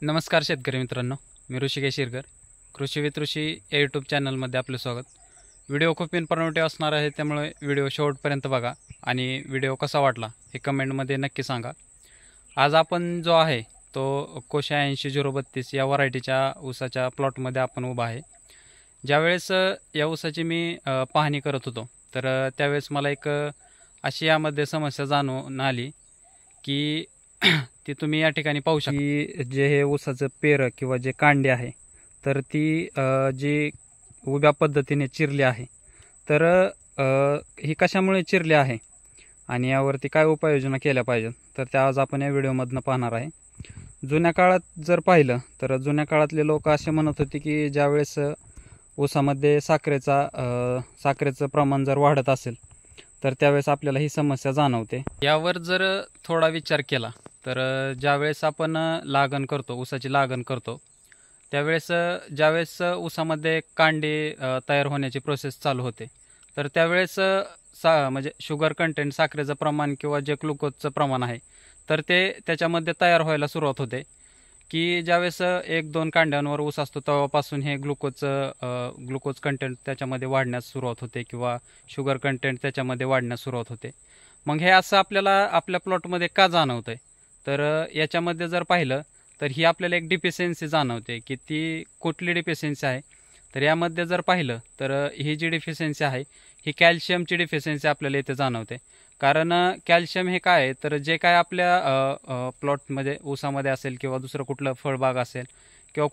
नमस्कार शेतकरी मित्रांनो, मी ऋषिकेश शिरकर. कृषी विथ ऋषी या यूट्यूब चॅनलमध्ये आपले स्वागत. व्हिडिओ खूप इन्फॉर्मेटिव्ह असणार आहे, त्यामुळे व्हिडिओ शेवटपर्यंत बघा आणि व्हिडिओ कसा वाटला हे कमेंटमध्ये नक्की सांगा. आज आपण जो आहे तो कोशा 80-032 या व्हरायटीच्या ऊसाच्या प्लॉटमध्ये आपण उभा आहे. ज्यावेळेस या ऊसाची मी पाहणी करत होतो तर त्यावेळेस मला एक अशी यामध्ये समस्या जाणून आली की ती तुम्ही या ठिकाणी पाहू शकता की जे हे ऊसाचं पेरं किंवा जे कांडे आहे तर ती जी उभ्या पद्धतीने चिरली आहे तर ही कशामुळे चिरली आहे आणि यावरती काय उपाययोजना केल्या पाहिजेत तर त्या आज आपण या व्हिडिओमधनं पाहणार आहे. जुन्या काळात जर पाहिलं तर जुन्या काळातले लोक असे म्हणत होते की ज्यावेळेस ऊसामध्ये साखरेचं प्रमाण जर वाढत असेल तर त्यावेळेस आपल्याला ही समस्या जाणवते. यावर जर थोडा विचार केला तर ज्यावेळेस आपण ऊसाची लागण करतो त्यावेळेस ज्यावेळेस ऊसामध्ये कांडे तयार होण्याची प्रोसेस चालू होते तर त्यावेळेस म्हणजे शुगर कंटेंट, साखरेचं प्रमाण किंवा जे ग्लुकोजचं प्रमाण आहे तर ते त्याच्यामध्ये तयार व्हायला सुरुवात होते की ज्यावेळेस 1-2 कांड्यांवर ऊस असतो तेव्हापासून हे ग्लुकोज कंटेंट त्याच्यामध्ये वाढण्यास सुरुवात होते किंवा शुगर कंटेंट त्याच्यामध्ये वाढण्यास सुरुवात होते. मग हे असं आपल्याला आपल्या प्लॉटमध्ये का जाणवतं आहे तर याच्यामध्ये जर पाहिलं तर ही आपल्याला एक डिफिशियन्सी जाणवते की ती कुठली डिफिशियन्सी आहे तर यामध्ये जर पाहिलं तर ही जी डिफिशियन्सी आहे ही कॅल्शियमची डिफिशियन्सी आपल्याला इथे जाणवते. कारण कॅल्शियम हे काय आहे तर जे काय आपल्या प्लॉटमध्ये ऊसामध्ये असेल किंवा दुसरं कुठलं फळबाग असेल किंवा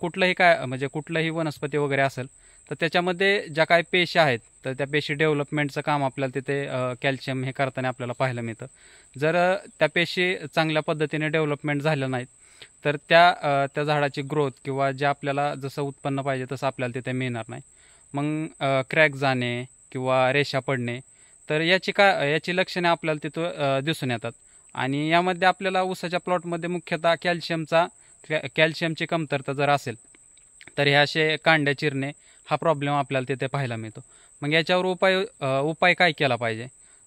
कुठलंही वनस्पती वगैरे असेल तर त्याच्यामध्ये ज्या काही पेशी आहेत तर त्या पेशी डेव्हलपमेंटचं काम आपल्याला तिथे कॅल्शियम हे करताना आपल्याला पाहायला मिळतं. जर त्या पेशी चांगल्या पद्धतीने डेव्हलपमेंट झाल्या नाहीत तर त्या झाडाची ग्रोथ किंवा जे आपल्याला जसं उत्पन्न पाहिजे तसं आपल्याला तिथे मिळणार नाही. मग क्रॅक जाणे किंवा रेषा पडणे तर याची लक्षणे आपल्याला तिथं दिसून येतात. आणि यामध्ये आपल्याला ऊसाच्या प्लॉटमध्ये मुख्यतः कॅल्शियमची कमतरता जर असेल तर हे असे कांड्या चिरणे हा प्रॉब्लेम आपल्याला तिथे पाहायला मिळतो. मग याच्यावर उपाय काय केला पाहिजे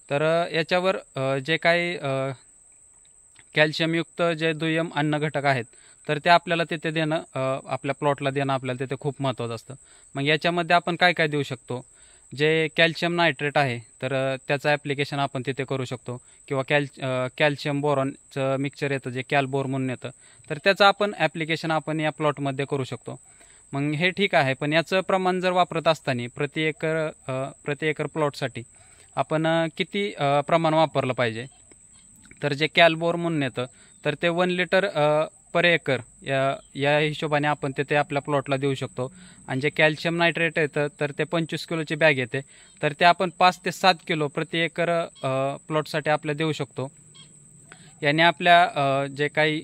तर याच्यावर जे काही कॅल्शियमयुक्त जे दुय्यम अन्न घटक आहेत तर ते आपल्याला तिथे देणं, आपल्या प्लॉटला देणं आपल्याला तिथे खूप महत्त्वाचं असतं. मग याच्यामध्ये आपण काय काय देऊ शकतो, जे कॅल्शियम नायट्रेट आहे तर त्याचं ॲप्लिकेशन आपण तिथे करू शकतो किंवा कॅल्शियम बोरॉनचं मिक्सचर येतं जे कॅलबोर म्हणून येतं तर त्याचं आपण ॲप्लिकेशन आपण या प्लॉटमध्ये करू शकतो. मग हे ठीक आहे, पण याचं प्रमाण जर वापरत असताना प्रति एकर प्लॉटसाठी आपण किती प्रमाण वापरलं पाहिजे तर जे कॅलबोर म्हणून येतं तर ते 1 लिटर पर एकर या हिशोबाने आपण ते आपल्या प्लॉटला देऊ शकतो. आणि जे कॅल्शियम नायट्रेट येतं तर ते 25 किलोची बॅग येते तर ते आपण 5 ते 7 किलो प्रति एकर प्लॉटसाठी आपल्याला देऊ शकतो. याने आपल्या जे काही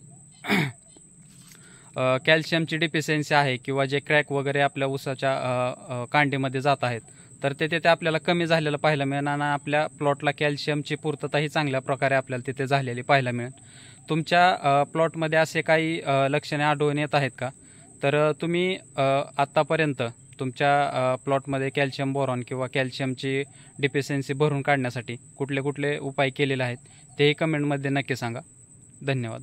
कॅल्शियमची डिफिशियन्सी आहे किंवा जे क्रॅक वगैरे आपल्या ऊसाच्या कांडीमध्ये जात आहेत तर ते तिथे आपल्याला कमी झालेलं पाहायला मिळेल आणि आपल्या प्लॉटला कॅल्शियमची पूर्तताही चांगल्या प्रकारे आपल्याला तिथे झालेली पाहायला मिळेल. तुमच्या प्लॉटमध्ये असे काही लक्षणे आढळून येत आहेत का तर तुम्ही आत्तापर्यंत तुमच्या प्लॉटमध्ये कॅल्शियम बोरॉन किंवा कॅल्शियमची डिफिशियन्सी भरून काढण्यासाठी कुठले उपाय केलेले आहेत तेही कमेंटमध्ये नक्की सांगा. धन्यवाद.